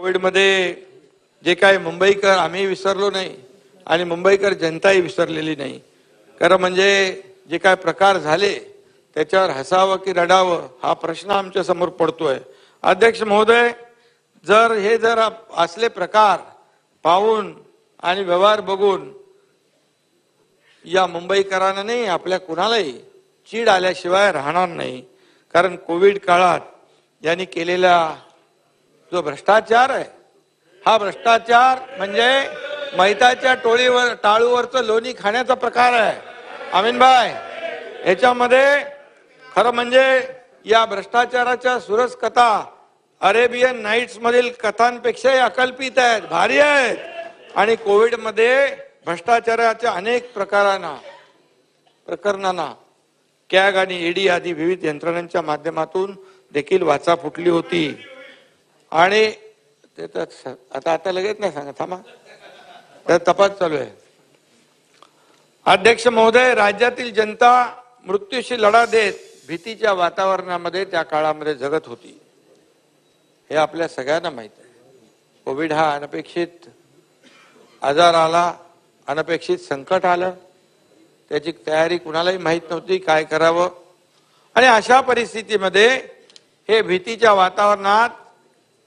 कोविडमध्ये जे काय मुंबईकर आम्ही विसरलो नाही आणि मुंबईकर जनताही विसरलेली नाही. खरं म्हणजे जे काय प्रकार झाले त्याच्यावर हसावं की रडावं हा प्रश्न आमच्या समोर पडतोय. अध्यक्ष महोदय, जर असले प्रकार पाहून आणि व्यवहार बघून या मुंबईकरांना नाही आपल्या कुणालाही चीड आल्याशिवाय राहणार नाही. कारण कोविड काळात यांनी केलेला जो भ्रष्टाचार आहे हा भ्रष्टाचार म्हणजे मैताच्या टाळूवरचं लोणी खाण्याचा प्रकार आहे. अमीनभाई, याच्यामध्ये खरं म्हणजे या भ्रष्टाचाराच्या सुरस कथा अरेबियन नाईट्स मधील कथांपेक्षाही अकल्पित आहेत, भारी आहेत. आणि कोविड मध्ये भ्रष्टाचाराच्या अनेक प्रकरणांना कॅग आणि ईडी आदी विविध यंत्रणांच्या माध्यमातून देखील वाचा फुटली होती. आणि ते तर आता लगेच नाही सांगा, थांबा, तर तपास चालू आहे. अध्यक्ष महोदय, राज्यातील जनता मृत्यूशी लढा देत भीतीच्या वातावरणामध्ये त्या काळामध्ये जगत होती, हे आपल्या सगळ्यांना माहित आहे. कोविड हा अनपेक्षित आजार आला, अनपेक्षित संकट आलं, त्याची तयारी कुणालाही माहित नव्हती काय करावं. आणि अशा परिस्थितीमध्ये हे भीतीच्या वातावरणात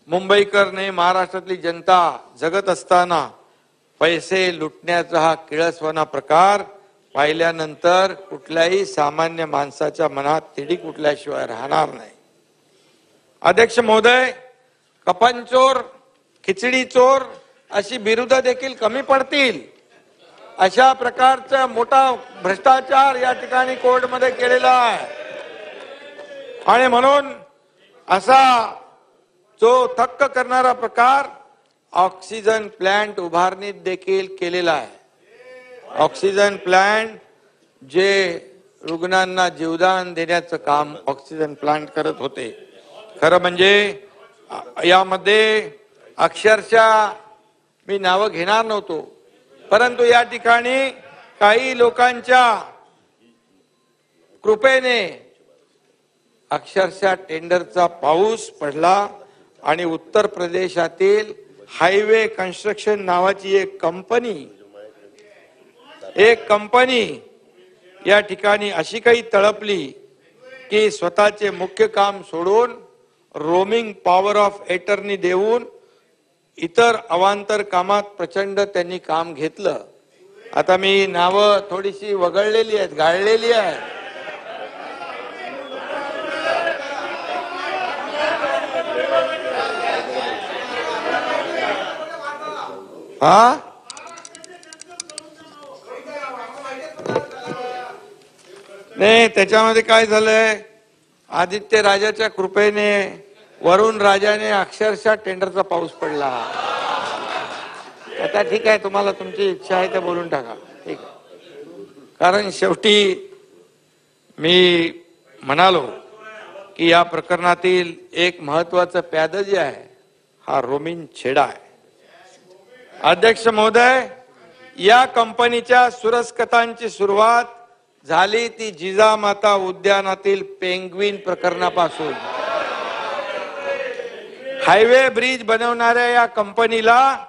मुंबईकर नाही महाराष्ट्रातली जनता जगत असताना पैसे लुटण्याचा हा किळसवाना प्रकार पाहिल्यानंतर कुठल्याही सामान्य माणसाच्या मनात तिढीक उठल्याशिवाय राहणार नाही. अध्यक्ष महोदय, कपन चोर, खिचडी चोर अशी बिरुदं देखील कमी पडतील. अशा प्रकारचा मोठा भ्रष्टाचार या ठिकाणी कोर्टमध्ये केलेला आहे. आणि म्हणून असा जो थक्क करणारा प्रकार ऑक्सिजन प्लांट उभारणीत देखील केलेला आहे. ऑक्सिजन प्लांट जे रुग्णांना जीवदान देण्याचं काम ऑक्सिजन प्लांट करत होते. खरं म्हणजे यामध्ये अक्षरशः मी नावं घेणार नव्हतो, परंतु या ठिकाणी काही लोकांच्या कृपेने अक्षरशः टेंडरचा पाऊस पडला आणि उत्तर प्रदेशातील हायवे कन्स्ट्रक्शन नावाची एक कंपनी या ठिकाणी अशी काही तळपली की स्वतःचे मुख्य काम सोडून रोमिंग पॉवर ऑफ एटर्नी देऊन इतर अवांतर कामात प्रचंड त्यांनी काम घेतलं. आता मी नावं थोडीशी वगळलेली आहेत, गाळलेली आहेत. हा, नाही, त्याच्यामध्ये काय झालंय, आदित्य राजाच्या कृपेने वरुण राजाने अक्षरशः टेंडरचा पाऊस पडला. आता ठीक आहे, तुम्हाला तुमची इच्छा आहे ते बोलून टाका, ठीक आहे. कारण शेवटी मी म्हणालो की या प्रकरणातील एक महत्वाचं प्याद जे आहे हा रोमिन छेडा आहे. अध्यक्ष महोदय, या कंपनीच्या सुरस कथांची सुरुवात झाली ती जिजामाता उद्यानातील पेंग्विन प्रकरणापासून. हायवे ब्रिज बनवणाऱ्या या कंपनीला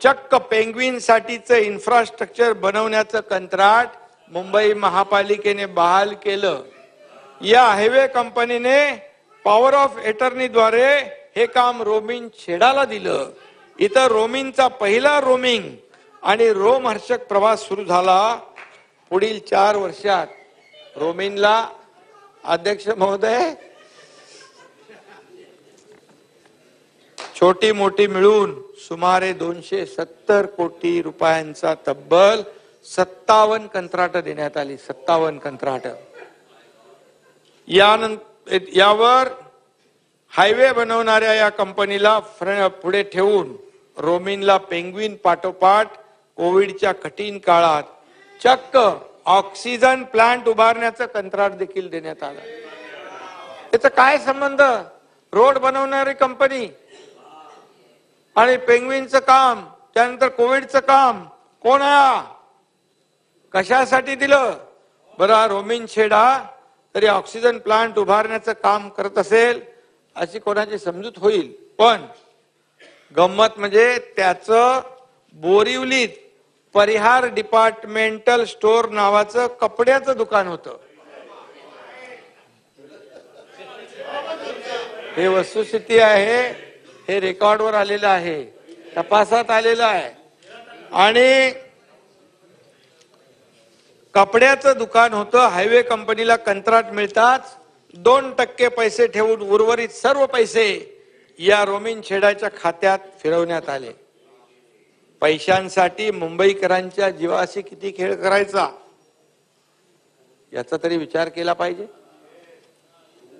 चक्क पेंग्विन साठीचं इन्फ्रास्ट्रक्चर बनवण्याचं कंत्राट मुंबई महापालिकेने बहाल केलं. या हायवे कंपनीने पॉवर ऑफ एटर्नीद्वारे हे काम रोमिन छेडाला दिलं. इथं रोमिनचा पहिला रोमिंग आणि रोमहर्षक प्रवास सुरू झाला. पुढील 4 वर्षात रोमिनला, अध्यक्ष महोदय, छोटी मोठी मिळून सुमारे 270 कोटी रुपयांचा तब्बल 57 कंत्राट देण्यात आली. 57 कंत्राट. यावर हायवे बनवणाऱ्या या कंपनीला पुढे ठेवून रोमिनला पेंग्विन पाठोपाठ कोविडच्या कठीण काळात चक्क ऑक्सिजन प्लांट उभारण्याचं कंत्राट देखील देण्यात आलं. त्याचा काय संबंध? रोड बनवणारी कंपनी आणि पेंग्विनचं काम, त्यानंतर कोविडचं काम कोण आहे? कशासाठी दिलं? बरं, रोमिन छेडा तरी ऑक्सिजन प्लांट उभारण्याचं काम करत असेल अशी कोणाची समजूत होईल, पण गंमत म्हणजे त्याचं बोरिवलीत परिहार डिपार्टमेंटल स्टोअर नावाचं कपड्याचं दुकान होतं. हे वस्तुस्थिती आहे, हे रेकॉर्डवर आलेलं आहे, तपासात आलेलं आहे. आणि कपड्याचं दुकान होतं. हायवे कंपनीला कंत्राट मिळताच 2% पैसे ठेवून उर्वरित सर्व पैसे या रोमिन छेडाच्या खात्यात फिरवण्यात आले. पैशांसाठी मुंबईकरांच्या जीवाशी किती खेळ करायचा याचा तरी विचार केला पाहिजे.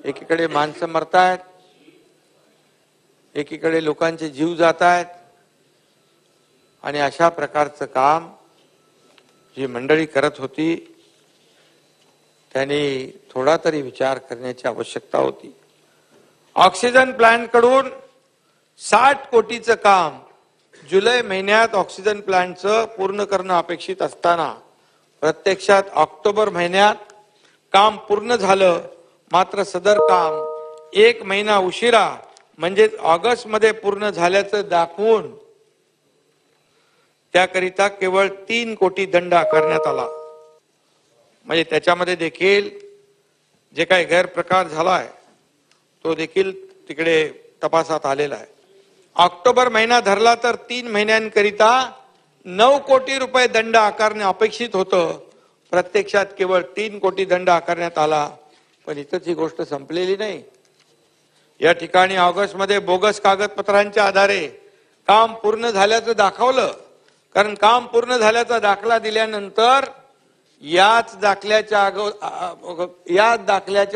एकीकडे माणसं मरतायत, एकीकडे लोकांचे जीव जात आहेत, आणि अशा प्रकारचं काम जी मंडळी करत होती त्यांनी थोडा तरी विचार करण्याची आवश्यकता होती. ऑक्सिजन प्लांट कडून 60 कोटीचं काम जुलै महिन्यात ऑक्सिजन प्लांटचं पूर्ण करणं अपेक्षित असताना प्रत्यक्षात ऑक्टोबर महिन्यात काम पूर्ण झालं. मात्र सदर काम 1 महिना उशिरा म्हणजे ऑगस्ट मध्ये पूर्ण झाल्याचं दाखवून त्याकरिता केवळ 3 कोटी दंड आकारण्यात आला. म्हणजे त्याच्यामध्ये देखील जे काही गैरप्रकार झालाय तो देखील तिकडे तपासात आलेला आहे. ऑक्टोबर महिना धरला तर 3 महिन्यांकरिता 9 कोटी रुपये दंड आकारणे अपेक्षित होतं. प्रत्यक्षात केवळ 3 कोटी दंड आकारण्यात आला. पण इथंच ही गोष्ट संपलेली नाही. या ठिकाणी ऑगस्ट मध्ये बोगस कागदपत्रांच्या आधारे काम पूर्ण झाल्याचं दाखवलं. कारण काम पूर्ण झाल्याचा दाखला दिल्यानंतर याच दाखल्याच्या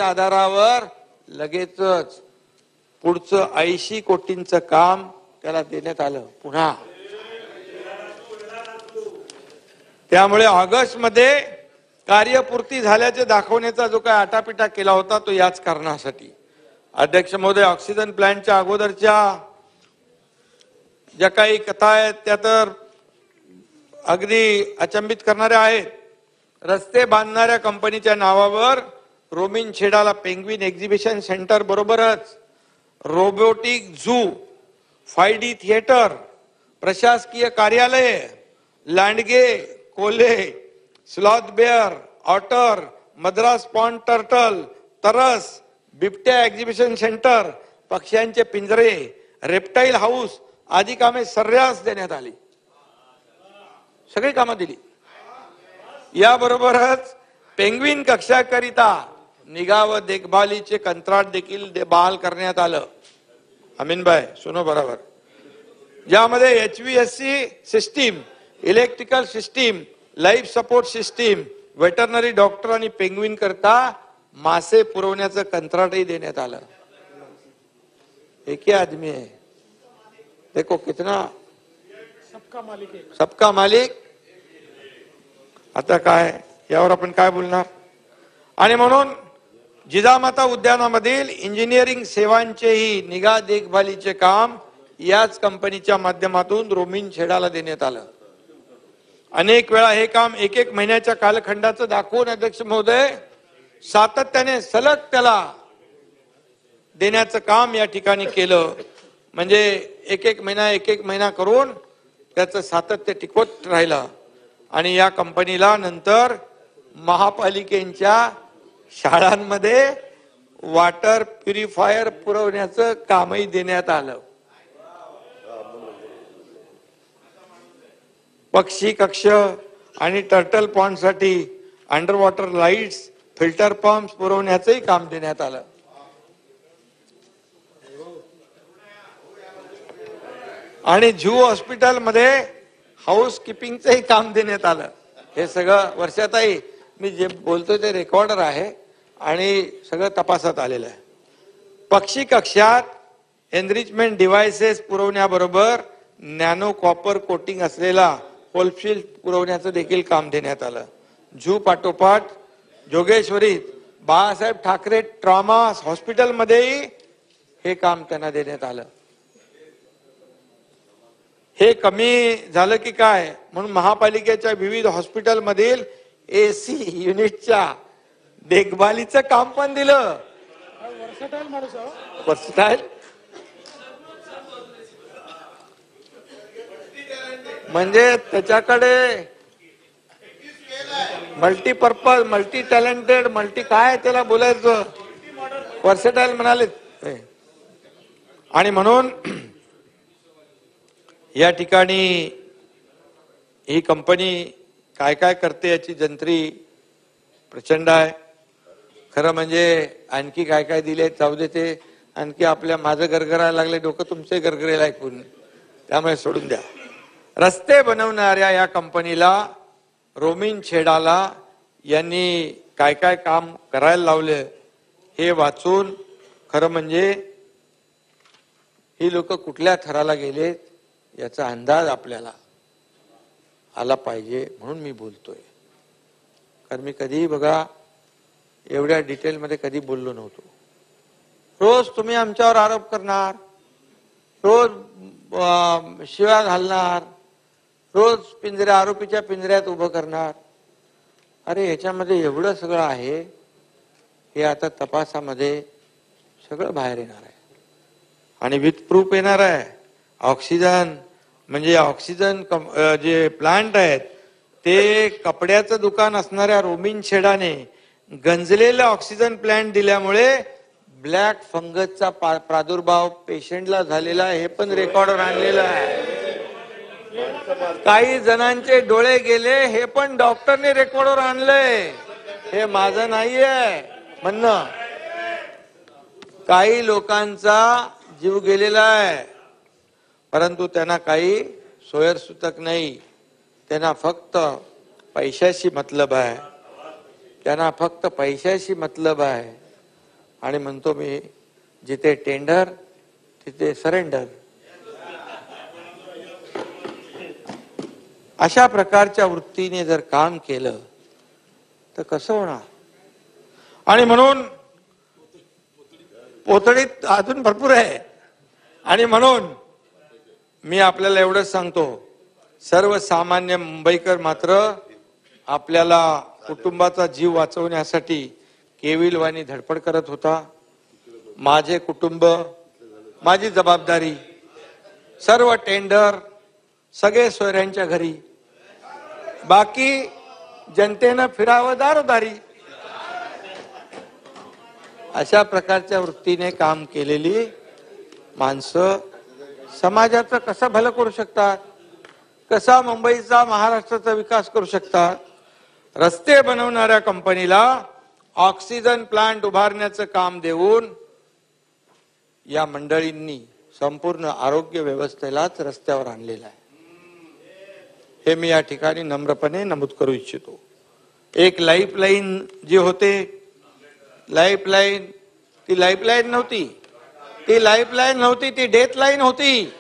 आधारावर लगेचच पुढचं 80 कोटींचं काम त्याला देण्यात आलं पुन्हा. त्यामुळे ऑगस्ट मध्ये कार्यपूर्ती झाल्याचे दाखवण्याचा जो काही आटापिटा केला होता तो याच कारणासाठी. अध्यक्ष महोदय, ऑक्सिजन प्लांटच्या अगोदरच्या ज्या काही कथा आहेत त्या तर अगदी अचंबित करणाऱ्या आहेत. रस्ते बांधणाऱ्या कंपनीच्या नावावर रोमिन छेडाला पेंग्विन एक्झिबिशन सेंटर बरोबरच रोबोटिक झू, 5D थिएटर, प्रशासकीय कार्यालय, लांडगे, कोल्हे, sloth bear, otter, Madras pond turtle, तरस, बिबट्या एक्झिबिशन सेंटर, पक्ष्यांचे पिंजरे, रेप्टाईल हाऊस आदी कामे सर्रास देण्यात आली. सगळी कामं दिली. याबरोबरच पेंग्विन कक्षाकरिता निगा व देखभालीचे कंत्राट देखील बहाल करण्यात आलं. अमीनभाई सुनो बरोबर. ज्यामध्ये HVAC system, electrical system, life support system, veterinary doctor आणि पेंग्विन करता मासे पुरवण्याचं कंत्राटही देण्यात आलं. एक ही आदमी है, देखो कितना सबका मालिक. आता काय यावर आपण काय बोलणार. आणि म्हणून जिजामाता उद्यानामधील इंजिनिअरिंग सेवांचेही निगा देखभालीचे काम याच कंपनीच्या माध्यमातून रोमिन छेडाला देण्यात आलं. अनेक वेळा हे काम 1 महिन्याच्या कालखंडाचं दाखवून अध्यक्ष महोदय सातत्याने सलग त्याला देण्याचं काम या ठिकाणी केलं. म्हणजे एक महिना करून त्याचं सातत्य टिकवत राहिलं. आणि या कंपनीला नंतर महापालिकेच्या शाळांमध्ये वॉटर प्युरिफायर पुरवण्याचं कामही देण्यात आलं. पक्षी कक्ष आणि टर्टल पॉन्ड साठी under water lights, filter pump पुरवण्याचंही काम देण्यात आलं. आणि झू हॉस्पिटल मध्ये हाऊस किपिंगचंही काम देण्यात आलं. हे सगळं वर्षाताई मी जे बोलतोय ते रेकॉर्डर आहे आणि सगळं तपासात आलेलं आहे. पक्षी कक्षात एनरिचमेंट डिव्हायसेस पुरवण्याबरोबर नॅनो कॉपर कोटिंग असलेला होलशील्ड पुरवण्याचं देखील काम देण्यात आलं. झू पाठोपाठ जोगेश्वरीत बाळासाहेब ठाकरे ट्रॉमा हॉस्पिटलमध्येही हे काम त्यांना देण्यात आलं. हे कमी झालं की काय म्हणून महापालिकेच्या विविध हॉस्पिटल मधील AC युनिटच्या देखभालीचं काम पण दिलं. वर्सटाईल म्हणजे त्याच्याकडे मल्टीपर्पज, मल्टी टॅलेंटेड, मल्टी काय त्याला बोलायचं, वर्सेटाईल म्हणाले. आणि म्हणून या ठिकाणी ही कंपनी काय काय करते याची जंत्री प्रचंड आहे. खरं म्हणजे आणखी काय काय दिले जाऊ दे, ते आणखी आपल्या माझं गरगरायला लागले डोकं, तुमचे गरगरेला ऐकून, त्यामुळे सोडून द्या. रस्ते बनवणाऱ्या या कंपनीला, रोमिन छेडाला यांनी काय काय काम करायला लावले हे वाचून खरं म्हणजे ही लोक कुठल्या थराला गेलेत याचा अंदाज आपल्याला आला पाहिजे, म्हणून मी बोलतोय. कारण मी कधीही बघा एवढ्या डिटेलमध्ये कधी बोललो नव्हतो. रोज तुम्ही आमच्यावर आरोप करणार, रोज शिव्या घालणार, रोज आरोपीच्या पिंजऱ्यात उभं करणार. अरे ह्याच्यामध्ये एवढं सगळं आहे, हे आता तपासामध्ये सगळं बाहेर येणार आहे आणि विथ प्रूफ येणार आहे. ऑक्सिजन म्हणजे ऑक्सिजन जे प्लांट आहेत ते कपड्याचं दुकान असणाऱ्या रोमिन छेडाने गंजलेलं ऑक्सिजन प्लांट दिल्यामुळे ब्लॅक फंगसचा प्रादुर्भाव पेशंटला झालेला आहे, हे पण रेकॉर्डवर आणलेलं आहे. काही जणांचे डोळे गेले, हे पण डॉक्टरने रेकॉर्डवर आणलंय, हे माझं नाहीये म्हणणं. काही लोकांचा जीव गेलेला आहे, परंतु त्यांना काही सोयरसूतक नाही. त्यांना फक्त पैशाशी मतलब आहे, त्यांना फक्त पैशाशी मतलब आहे. आणि म्हणतो मी, जिथे टेंडर तिथे सरेंडर. अशा प्रकारच्या वृत्तीने जर काम केलं तर कसं होणार. आणि म्हणून पोतडीत अजून भरपूर आहे. आणि म्हणून मी आपल्याला एवढंच सांगतो, सर्वसामान्य मुंबईकर मात्र आपल्याला कुटुंबाचा जीव वाचवण्यासाठी केविलवाणी धडपड करत होता. माझे कुटुंब, माझी जबाबदारी, सर्व टेंडर सगळे सोयऱ्यांच्या घरी, बाकी जनतेनं फिरावं दारोदारी. अशा प्रकारच्या वृत्तीने काम केलेली माणसं समाजाचं कसं भलं करू शकतात, कसा मुंबईचा महाराष्ट्राचा विकास करू शकतात. रस्ते बनवणाऱ्या कंपनीला ऑक्सिजन प्लांट उभारण्याचं काम देऊन या मंडळींनी संपूर्ण आरोग्य व्यवस्थेलाच रस्त्यावर आणलेलं आहे. हे मी या ठिकाणी नम्रपणे नमूद करू इच्छितो. एक लाईफलाईन जी होते, लाईफलाईन, ती लाईफलाईन नव्हती, ती लाईफलाईन नव्हती, ती डेथ लाईन होती.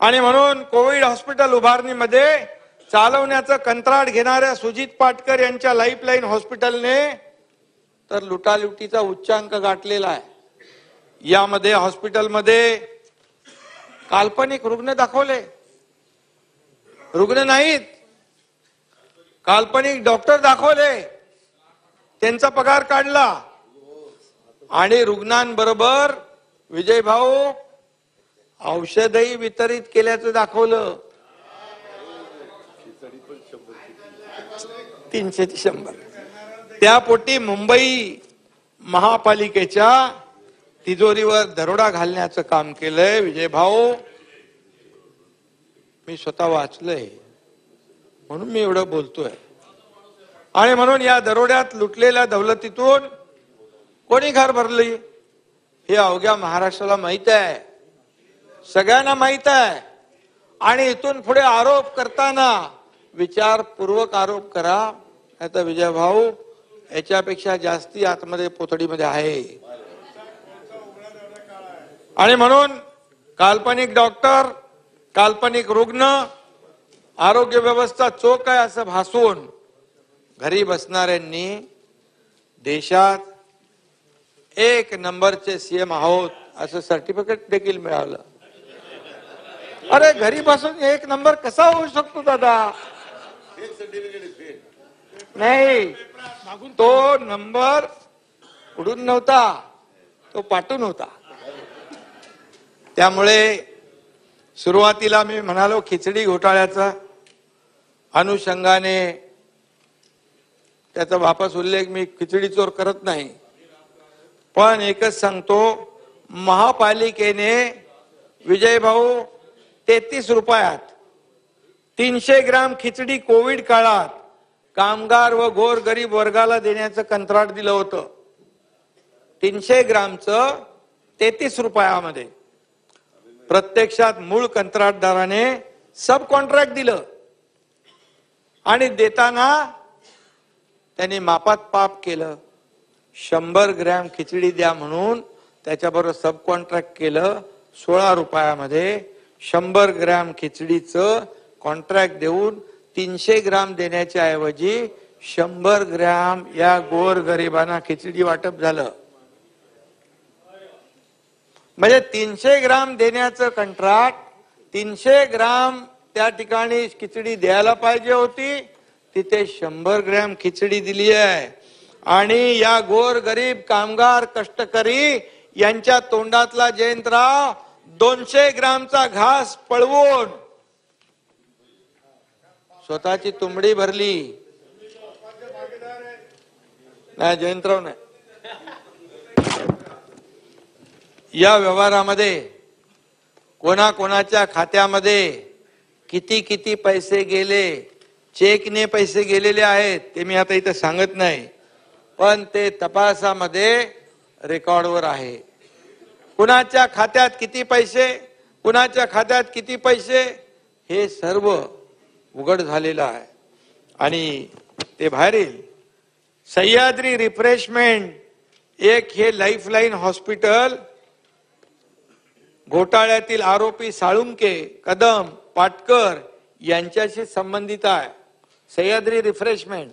आणि म्हणून कोविड हॉस्पिटल उभारणीमध्ये चालवण्याचं कंत्राट घेणाऱ्या सुजित पाटकर यांच्या लाईफलाईन हॉस्पिटलने तर लुटालुटीचा उच्चांक गाठलेला आहे. यामध्ये हॉस्पिटलमध्ये काल्पनिक रुग्ण दाखवले, रुग्ण नाहीत, काल्पनिक डॉक्टर दाखवले, त्यांचा पगार काढला आणि रुग्णांबरोबर विजय भाऊ औषधही वितरित केल्याचं दाखवलं. 300 ते 100. त्यापोटी मुंबई महापालिकेच्या तिजोरीवर दरोडा घालण्याचं काम केलंय विजय भाऊ. मी स्वतः वाचलंय म्हणून मी एवढं बोलतोय. आणि म्हणून या दरोड्यात लुटलेल्या दौलतीतून कोणी घर भरली हे अवघ्या महाराष्ट्राला माहित आहे, सगळ्यांना माहित आहे. आणि इथून पुढे आरोप करताना विचारपूर्वक आरोप करा, आता विजय भाऊ याच्यापेक्षा जास्ती आतमध्ये पोतडीमध्ये आहे. आणि म्हणून काल्पनिक डॉक्टर, काल्पनिक रुग्ण, आरोग्य व्यवस्था चोख आहे असं भासून घरी बसणाऱ्यांनी देशात 1 नंबरचे सीएम आहोत असं सर्टिफिकेट देखील मिळालं. अरे घरी बसून 1 नंबर कसा होऊ शकतो दादा? नाही, तो नंबर उडून नव्हता, तो पाठून होता. त्यामुळे सुरुवातीला मी म्हणालो खिचडी घोटाळ्याचा अनुषंगाने त्याचा वापस उल्लेख मी खिचडी चोर करत नाही, पण एकच सांगतो, महापालिकेने विजय भाऊ 33 रुपयात 300 ग्राम खिचडी कोविड काळात कामगार व गोर गरीब वर्गाला देण्याचं कंत्राट दिलं होतं. 300 ग्रामचं 33 रुपयामध्ये. प्रत्यक्षात मूळ कंत्राटदाराने सब कॉन्ट्रॅक्ट दिलं आणि देताना त्यांनी मापात पाप केलं. 100 ग्रॅम खिचडी द्या म्हणून त्याच्याबरोबर सब कॉन्ट्रॅक्ट केलं. 16 रुपयामध्ये 100 ग्रॅम खिचडीचं कॉन्ट्रॅक्ट देऊन 300 ग्राम देण्याच्या ऐवजी 100 ग्रॅम या गोर गरिबांना खिचडी वाटप झालं. म्हणजे 300 ग्राम देण्याचं कंत्राट, 300 ग्राम त्या ठिकाणी खिचडी द्यायला पाहिजे होती, तिथे 100 ग्रॅम खिचडी दिली आहे. आणि या गोर गरीब कामगार कष्टकरी यांच्या तोंडातला जयंतराव 200 ग्रामचा घास पळवून स्वतःची तुंबडी भरली. नाही जयंतराव नाही. या व्यवहारामध्ये कोणाकोणाच्या खात्यामध्ये किती किती पैसे गेले, चेकने पैसे गेलेले आहेत ते मी आता इथं सांगत नाही, पण ते तपासामध्ये रेकॉर्डवर आहे. कुणाच्या खात्यात किती पैसे, कुणाच्या खात्यात किती पैसे, हे सर्व उघड झालेलं आहे आणि ते बाहेर येईल. सह्याद्री रिफ्रेशमेंट एक हे लाईफलाईन हॉस्पिटल घोटाळ्यातील आरोपी साळुंके, कदम, पाटकर यांच्याशी संबंधित आहे. सह्याद्री रिफ्रेशमेंट.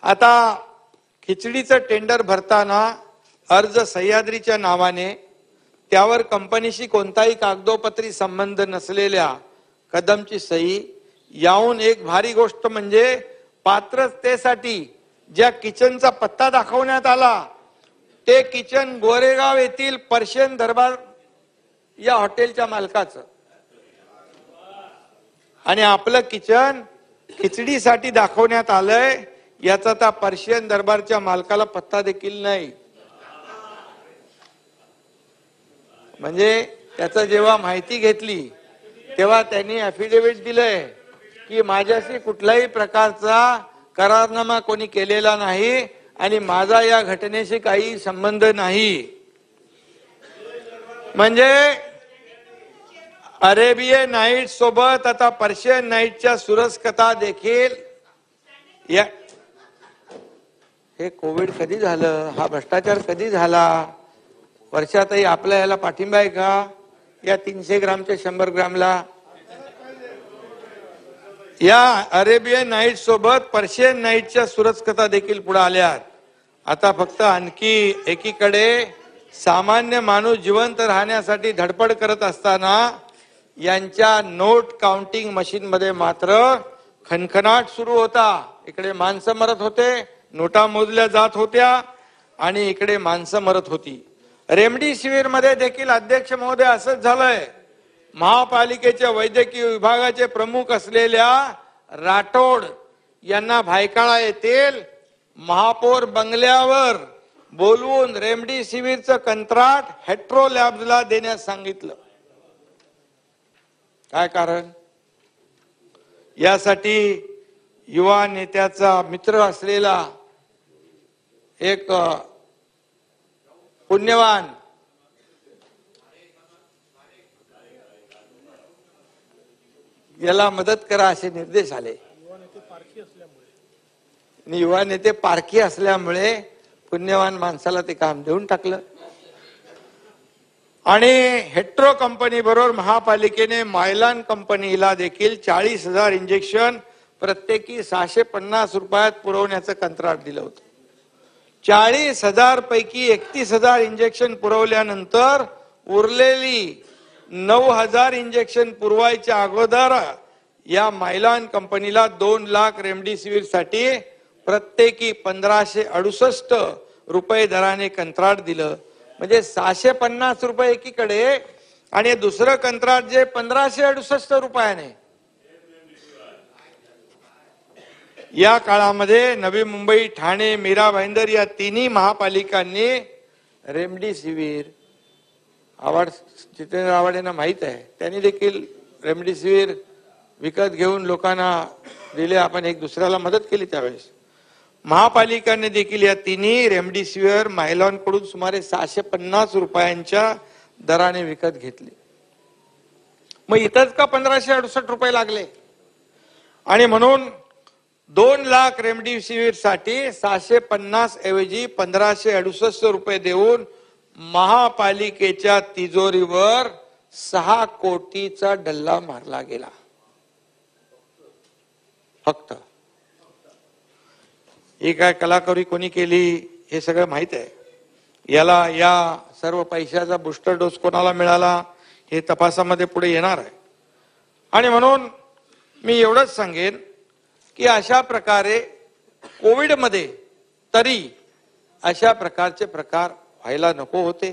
आता खिचडीचं टेंडर भरताना अर्ज सह्याद्रीच्या नावाने, त्यावर कंपनीशी कोणताही कागदोपत्री संबंध नसलेल्या कदमची सही, याहून एक भारी गोष्ट म्हणजे पात्रतेसाठी ज्या किचनचा पत्ता दाखवण्यात आला ते किचन गोरेगाव येथील पर्शियन दरबार या हॉटेलच्या मालकाचं, आणि आपलं किचन खिचडीसाठी दाखवण्यात आलंय याचा त्या पर्शियन दरबारच्या मालकाला पत्ता देखील नाही. म्हणजे त्याचं जेव्हा माहिती घेतली तेव्हा त्यांनी ऍफिडेव्हिट दिलंय की माझ्याशी कुठल्याही प्रकारचा करारनामा कोणी केलेला नाही आणि माझा या घटनेशी काही संबंध नाही. म्हणजे अरेबियन नाईट सोबत आता पर्शियन नाईटच्या सुरस कथा देखील या. हे कोविड कधी झालं, हा भ्रष्टाचार कधी झाला, वर्षातही आपल्या याला पाठिंबा आहे का या 300 ग्रामच्या 100 ग्रामला? या अरेबियन नाईट सोबत पर्शियन नाईटच्या सुरस कथा देखील पुढे आल्यात. आता फक्त आणखी एकीकडे सामान्य माणूस जिवंत राहण्यासाठी धडपड करत असताना यांच्या नोट काउंटिंग मशीन मध्ये मात्र खनखनाट सुरू होता. इकडे माणसं मरत होते, नोटा मोजल्या जात होत्या आणि इकडे माणसं मरत होती. रेमडेसिवीर मध्ये देखील अध्यक्ष महोदय असंच झालंय. महापालिकेच्या वैद्यकीय विभागाचे प्रमुख असलेल्या राठोड यांना भायखळा येथील महापौर बंगल्यावर बोलवून रेमडेसिवीरचं कंत्राट हेट्रो लॅब्सला देण्यास सांगितलं. काय कारण? यासाठी युवा नेत्याचा मित्र असलेला एक पुण्यवान याला मदत करा असे निर्देश आले. युवा नेते पारखी असल्यामुळे पुण्यवान माणसाला ते काम देऊन टाकलं. आणि हेट्रो कंपनी बरोबर महापालिकेने मायलान कंपनीला देखील 40,000 इंजेक्शन प्रत्येकी 650 रुपयात पुरवण्याचं कंत्राट दिलं होतं. 40,000 पैकी 31,000 इंजेक्शन पुरवल्यानंतर उरलेली 9,000 इंजेक्शन पुरवायच्या अगोदर या मायलान कंपनीला 2 लाख रेमडेसिवीर साठी प्रत्येकी 1,568 रुपये दराने कंत्राट दिलं. म्हणजे 650 रुपये एकीकडे आणि दुसरं कंत्राट जे 1568 रुपयाने, या काळामध्ये नवी मुंबई, ठाणे, मीरा भाईंदर या तिन्ही महापालिकांनी रेमडेसिवीर, जितेंद्र आव्हाड यांना माहित आहे, त्यांनी देखील रेमडेसिवीर विकत घेऊन लोकांना दिले. आपण एक दुसऱ्याला मदत केली. त्यावेळेस महापालिकांनी देखील या तिन्ही रेमडेसिवीर महिलांकडून सुमारे 650 रुपयांच्या दराने विकत घेतले. मग इथंच का 1568 रुपये लागले? आणि म्हणून 2 लाख रेमडेसिवीर साठी 650 ऐवजी 1568 रुपये देऊन महापालिकेच्या तिजोरीवर 6 कोटीचा डल्ला मारला गेला. फक्त ही काय कलाकारी कोणी केली हे सगळं माहित आहे. या सर्व पैशाचा बूस्टर डोस कोणाला मिळाला हे तपासामध्ये पुढे येणार आहे. आणि म्हणून मी एवढंच सांगेन की अशा प्रकारे कोविडमध्ये तरी अशा प्रकारचे प्रकार व्हायला नको होते,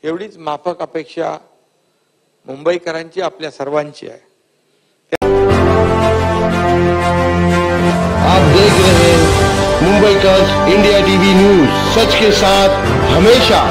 एवढीच माफक अपेक्षा मुंबईकरांची, आपल्या सर्वांची आहे. आप देख रहे हैं मुंबई का इंडिया टीवी न्यूज, सच के साथ हमेशा.